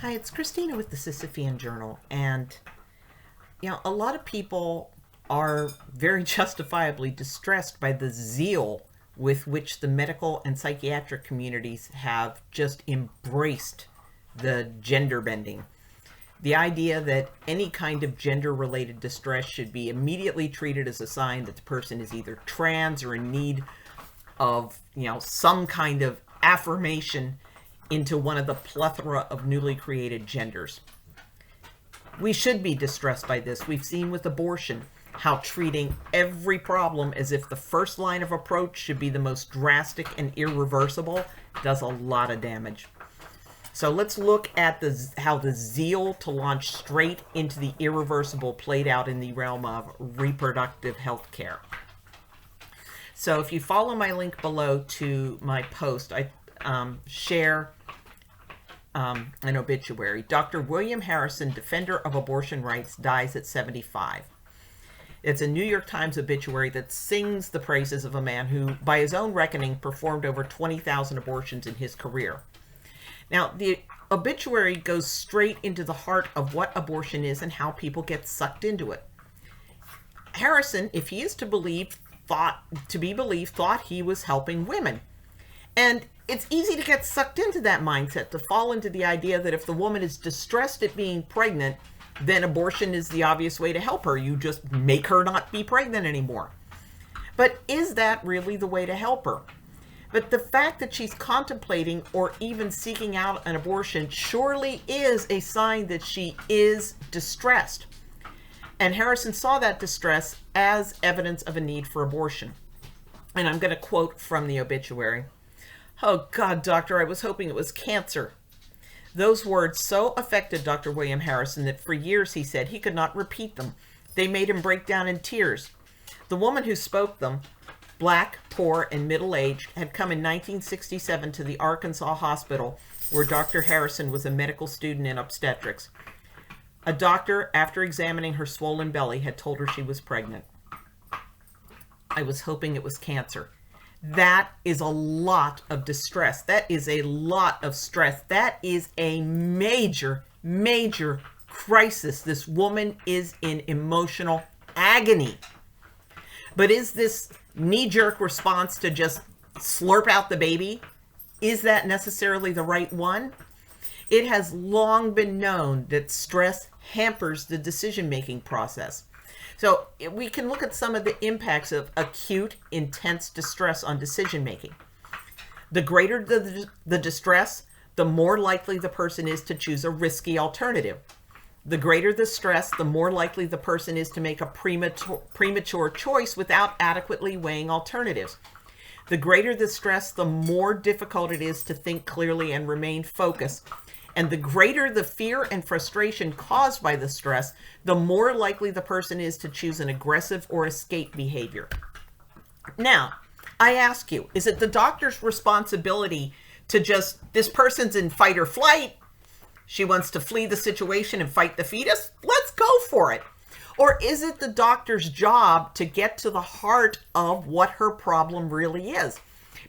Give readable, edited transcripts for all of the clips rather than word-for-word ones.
Hi, it's Christina with the Sisyphean Journal. And, a lot of people are very justifiably distressed by the zeal with which the medical and psychiatric communities have just embraced the gender bending. The idea that any kind of gender-related distress should be immediately treated as a sign that the person is either trans or in need of, some kind of affirmation into one of the plethora of newly created genders. We should be distressed by this. We've seen with abortion how treating every problem as if the first line of approach should be the most drastic and irreversible does a lot of damage. So let's look at how the zeal to launch straight into the irreversible played out in the realm of reproductive health care. So if you follow my link below to my post, I share an obituary. Dr. William Harrison, defender of abortion rights, dies at 75. It's a New York Times obituary that sings the praises of a man who, by his own reckoning, performed over 20,000 abortions in his career. Now, the obituary goes straight into the heart of what abortion is and how people get sucked into it. Harrison, if he is to be believed, thought he was helping women. And it's easy to get sucked into that mindset, to fall into the idea that if the woman is distressed at being pregnant, then abortion is the obvious way to help her. You just make her not be pregnant anymore. But is that really the way to help her? But the fact that she's contemplating or even seeking out an abortion surely is a sign that she is distressed. And Harrison saw that distress as evidence of a need for abortion. And I'm going to quote from the obituary. "Oh God, doctor, I was hoping it was cancer." Those words so affected Dr. William Harrison that for years, he said, he could not repeat them. They made him break down in tears. The woman who spoke them, black, poor, and middle-aged, had come in 1967 to the Arkansas hospital where Dr. Harrison was a medical student in obstetrics. A doctor, after examining her swollen belly, had told her she was pregnant. "I was hoping it was cancer." That is a lot of distress. That is a lot of stress. That is a major, major crisis. This woman is in emotional agony. But is this knee-jerk response to just slurp out the baby? Is that necessarily the right one? It has long been known that stress hampers the decision-making process. So we can look at some of the impacts of acute, intense distress on decision-making. The greater the distress, the more likely the person is to choose a risky alternative. The greater the stress, the more likely the person is to make a premature choice without adequately weighing alternatives. The greater the stress, the more difficult it is to think clearly and remain focused. And the greater the fear and frustration caused by the stress, the more likely the person is to choose an aggressive or escape behavior. Now, I ask you, is it the doctor's responsibility to this person's in fight or flight? She wants to flee the situation and fight the fetus? Let's go for it. Or is it the doctor's job to get to the heart of what her problem really is?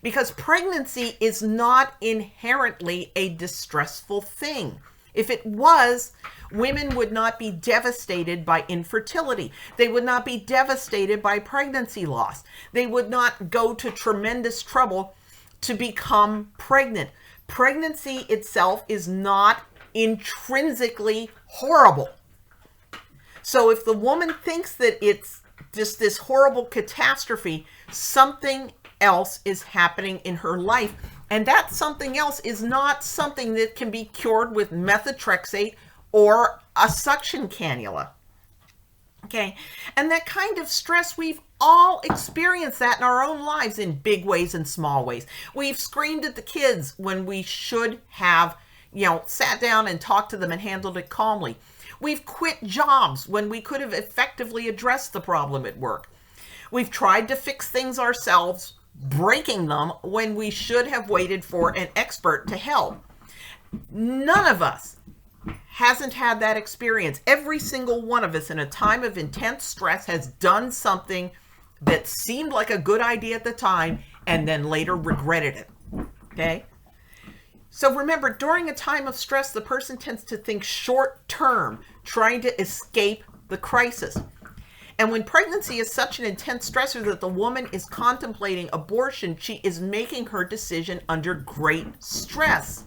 Because pregnancy is not inherently a distressful thing. If it was, women would not be devastated by infertility. They would not be devastated by pregnancy loss. They would not go to tremendous trouble to become pregnant. Pregnancy itself is not intrinsically horrible. So if the woman thinks that it's just this horrible catastrophe, something else is happening in her life, and that something else is not something that can be cured with methotrexate or a suction cannula. Okay, and that kind of stress, we've all experienced that in our own lives in big ways and small ways. We've screamed at the kids when we should have, sat down and talked to them and handled it calmly. We've quit jobs when we could have effectively addressed the problem at work. We've tried to fix things ourselves, breaking them when we should have waited for an expert to help. None of us hasn't had that experience. Every single one of us in a time of intense stress has done something that seemed like a good idea at the time and then later regretted it. Okay? So remember, during a time of stress, the person tends to think short term, trying to escape the crisis. And when pregnancy is such an intense stressor that the woman is contemplating abortion, she is making her decision under great stress.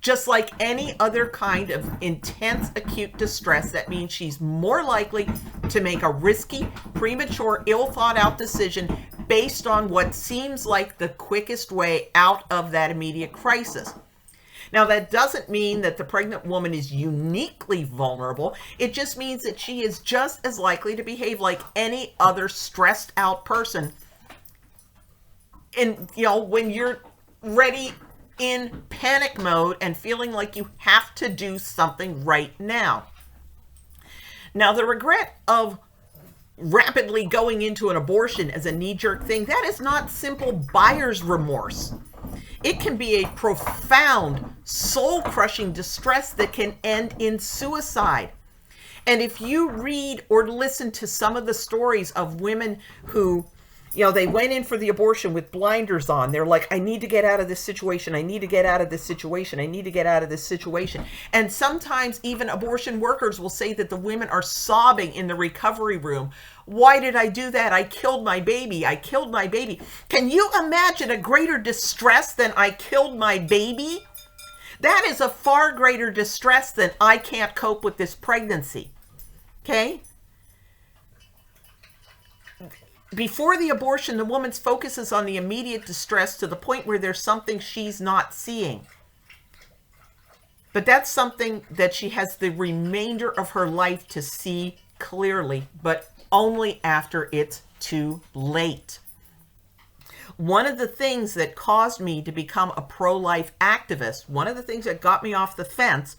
Just like any other kind of intense acute distress, that means she's more likely to make a risky, premature, ill-thought-out decision based on what seems like the quickest way out of that immediate crisis. Now, that doesn't mean that the pregnant woman is uniquely vulnerable. It just means that she is just as likely to behave like any other stressed out person. And, when you're ready in panic mode and feeling like you have to do something right now. Now, the regret of rapidly going into an abortion as a knee-jerk thing, that is not simple buyer's remorse. It can be a profound, soul-crushing distress that can end in suicide. And if you read or listen to some of the stories of women who, they went in for the abortion with blinders on. They're like, I need to get out of this situation. I need to get out of this situation. I need to get out of this situation. And sometimes even abortion workers will say that the women are sobbing in the recovery room. Why did I do that? I killed my baby. I killed my baby. Can you imagine a greater distress than I killed my baby? That is a far greater distress than I can't cope with this pregnancy. Okay? Before the abortion, the woman's focus is on the immediate distress to the point where there's something she's not seeing. But that's something that she has the remainder of her life to see clearly, but only after it's too late. One of the things that caused me to become a pro-life activist, one of the things that got me off the fence,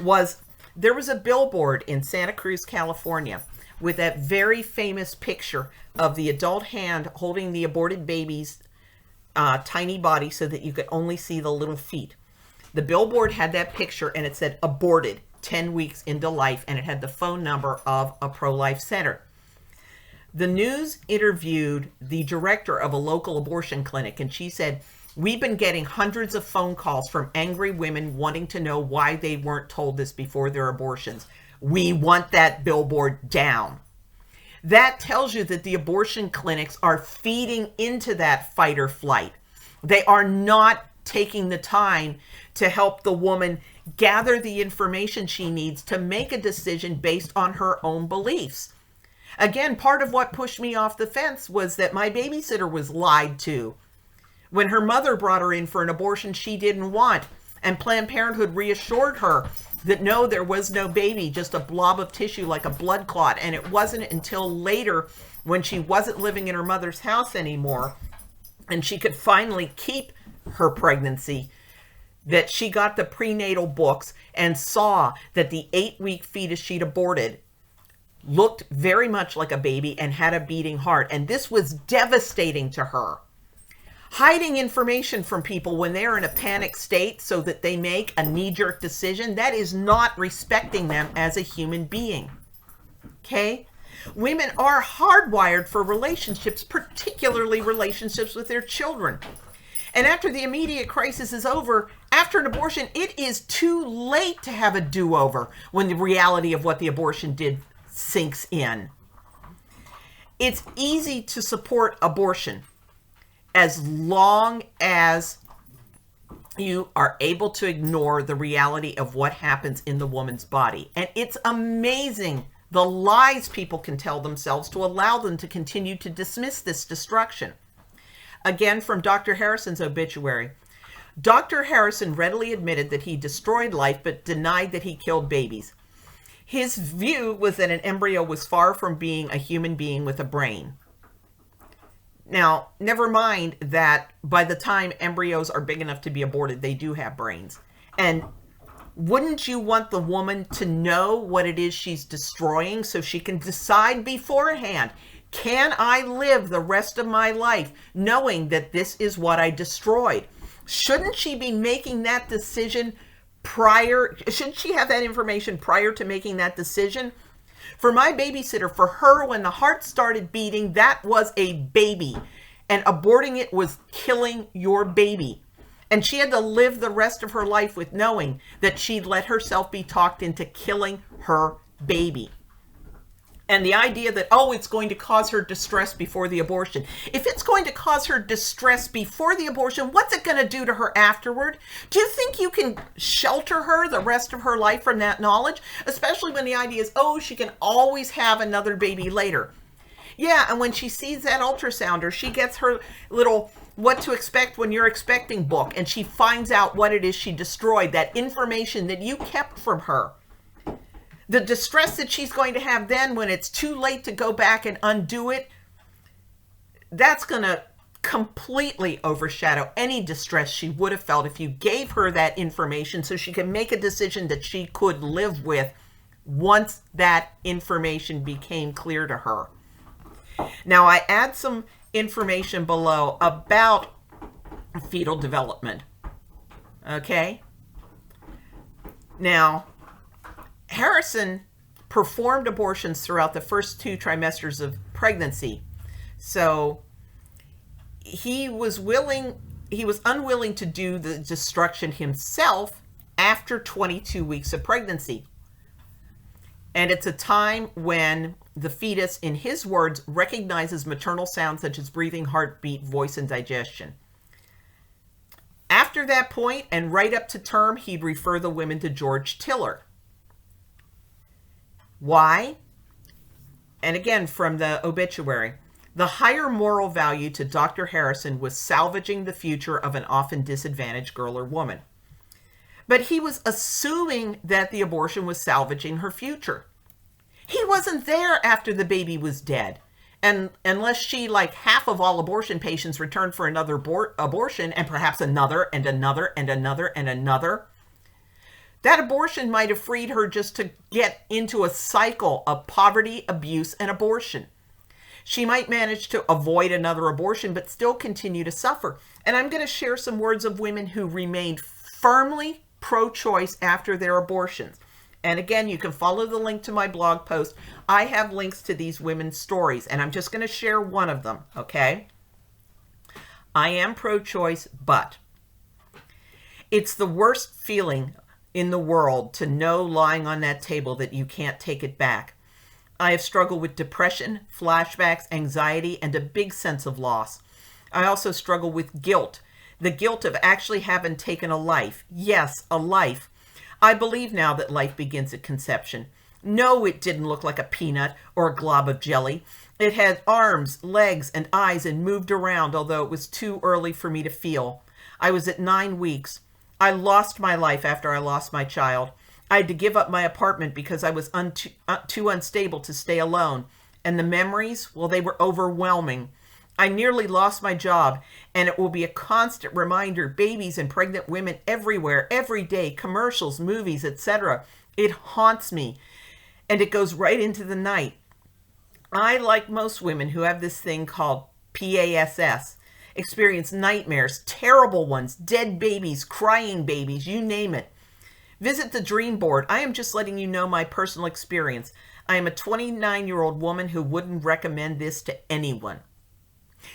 was there was a billboard in Santa Cruz, California, with that very famous picture of the adult hand holding the aborted baby's tiny body so that you could only see the little feet. The billboard had that picture and it said aborted 10 weeks into life, and it had the phone number of a pro-life center. The news interviewed the director of a local abortion clinic, and she said, we've been getting hundreds of phone calls from angry women wanting to know why they weren't told this before their abortions. We want that billboard down. That tells you that the abortion clinics are feeding into that fight or flight. They are not taking the time to help the woman gather the information she needs to make a decision based on her own beliefs. Again, part of what pushed me off the fence was that my babysitter was lied to. When her mother brought her in for an abortion she didn't want, and Planned Parenthood reassured her that no, there was no baby, just a blob of tissue like a blood clot. And it wasn't until later, when she wasn't living in her mother's house anymore and she could finally keep her pregnancy, that she got the prenatal books and saw that the 8-week fetus she'd aborted looked very much like a baby and had a beating heart. And this was devastating to her. Hiding information from people when they're in a panic state so that they make a knee-jerk decision, that is not respecting them as a human being. Okay? Women are hardwired for relationships, particularly relationships with their children. And after the immediate crisis is over, after an abortion, it is too late to have a do-over when the reality of what the abortion did sinks in. It's easy to support abortion as long as you are able to ignore the reality of what happens in the woman's body. And it's amazing the lies people can tell themselves to allow them to continue to dismiss this destruction. Again, from Dr. Harrison's obituary. Dr. Harrison readily admitted that he destroyed life, but denied that he killed babies. His view was that an embryo was far from being a human being with a brain. Now, never mind that by the time embryos are big enough to be aborted, they do have brains. And wouldn't you want the woman to know what it is she's destroying so she can decide beforehand, can I live the rest of my life knowing that this is what I destroyed? Shouldn't she be making that decision prior? Shouldn't she have that information prior to making that decision? For my babysitter, for her, when the heart started beating, that was a baby. And aborting it was killing your baby. And she had to live the rest of her life with knowing that she'd let herself be talked into killing her baby. And the idea that, oh, it's going to cause her distress before the abortion. If it's going to cause her distress before the abortion, what's it going to do to her afterward? Do you think you can shelter her the rest of her life from that knowledge? Especially when the idea is, oh, she can always have another baby later. Yeah, and when she sees that ultrasound, or she gets her little what to expect when you're expecting book, and she finds out what it is she destroyed, that information that you kept from her. The distress that she's going to have then when it's too late to go back and undo it, that's going to completely overshadow any distress she would have felt if you gave her that information so she can make a decision that she could live with once that information became clear to her. Now, I add some information below about fetal development. Okay? Now, Harrison performed abortions throughout the first 2 trimesters of pregnancy. So he was unwilling to do the destruction himself after 22 weeks of pregnancy. And it's a time when the fetus, in his words, recognizes maternal sounds such as breathing, heartbeat, voice, and digestion. After that point, and right up to term, he'd refer the women to George Tiller. Why? And again, from the obituary, the higher moral value to Dr. Harrison was salvaging the future of an often disadvantaged girl or woman. But he was assuming that the abortion was salvaging her future. He wasn't there after the baby was dead. And unless she, like half of all abortion patients, returned for another abortion, and perhaps another, and another, and another, and another, that abortion might have freed her just to get into a cycle of poverty, abuse, and abortion. She might manage to avoid another abortion, but still continue to suffer. And I'm going to share some words of women who remained firmly pro-choice after their abortions. And again, you can follow the link to my blog post. I have links to these women's stories, and I'm just going to share one of them, okay? I am pro-choice, but it's the worst feeling in the world to know lying on that table that you can't take it back. I have struggled with depression, flashbacks, anxiety, and a big sense of loss. I also struggle with guilt. The guilt of actually having taken a life. Yes, a life. I believe now that life begins at conception. No, it didn't look like a peanut or a glob of jelly. It had arms, legs, and eyes and moved around, although it was too early for me to feel. I was at 9 weeks. I lost my life after I lost my child. I had to give up my apartment because I was too unstable to stay alone. And the memories, well, they were overwhelming. I nearly lost my job, and it will be a constant reminder. Babies and pregnant women everywhere, every day, commercials, movies, etc. It haunts me, and it goes right into the night. I, like most women who have this thing called PASS, experience nightmares, terrible ones, dead babies, crying babies, you name it. Visit the dream board. I am just letting you know my personal experience. I am a 29-year-old woman who wouldn't recommend this to anyone.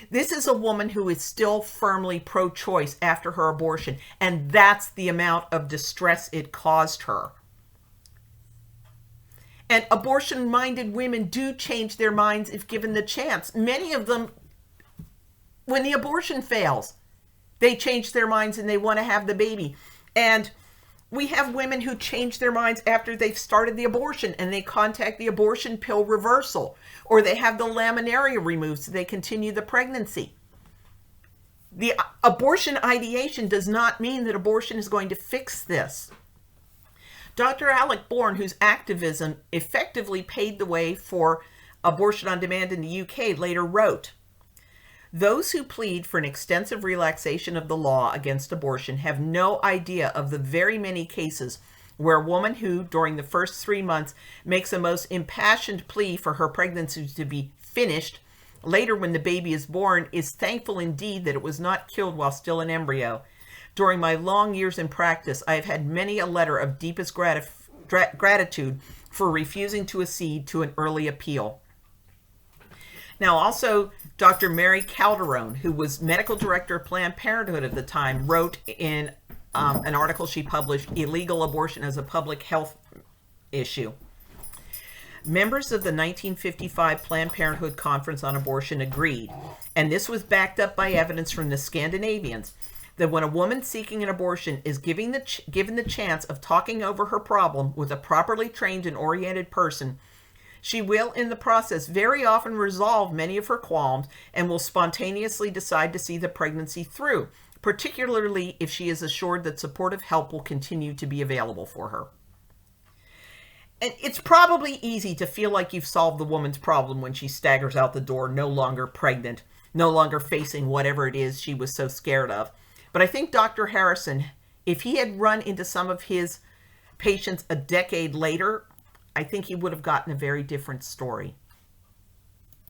This is a woman who is still firmly pro-choice after her abortion, and that's the amount of distress it caused her. And abortion-minded women do change their minds if given the chance. Many of them, when the abortion fails, they change their minds and they want to have the baby. And we have women who change their minds after they've started the abortion and they contact the abortion pill reversal, or they have the laminaria removed so they continue the pregnancy. The abortion ideation does not mean that abortion is going to fix this. Dr. Alec Bourne, whose activism effectively paved the way for abortion on demand in the UK, later wrote, "Those who plead for an extensive relaxation of the law against abortion have no idea of the very many cases where a woman who, during the first 3 months, makes a most impassioned plea for her pregnancy to be finished, later when the baby is born, is thankful indeed that it was not killed while still an embryo. During my long years in practice, I have had many a letter of deepest gratitude for refusing to accede to an early appeal." Now, also, Dr. Mary Calderon, who was medical director of Planned Parenthood at the time, wrote in an article she published, Illegal Abortion as a Public Health Issue. Members of the 1955 Planned Parenthood Conference on Abortion agreed, and this was backed up by evidence from the Scandinavians, that when a woman seeking an abortion is given the chance of talking over her problem with a properly trained and oriented person, she will, in the process, very often resolve many of her qualms and will spontaneously decide to see the pregnancy through, particularly if she is assured that supportive help will continue to be available for her. And it's probably easy to feel like you've solved the woman's problem when she staggers out the door, no longer pregnant, no longer facing whatever it is she was so scared of. But I think Dr. Harrison, if he had run into some of his patients a decade later, I think he would have gotten a very different story.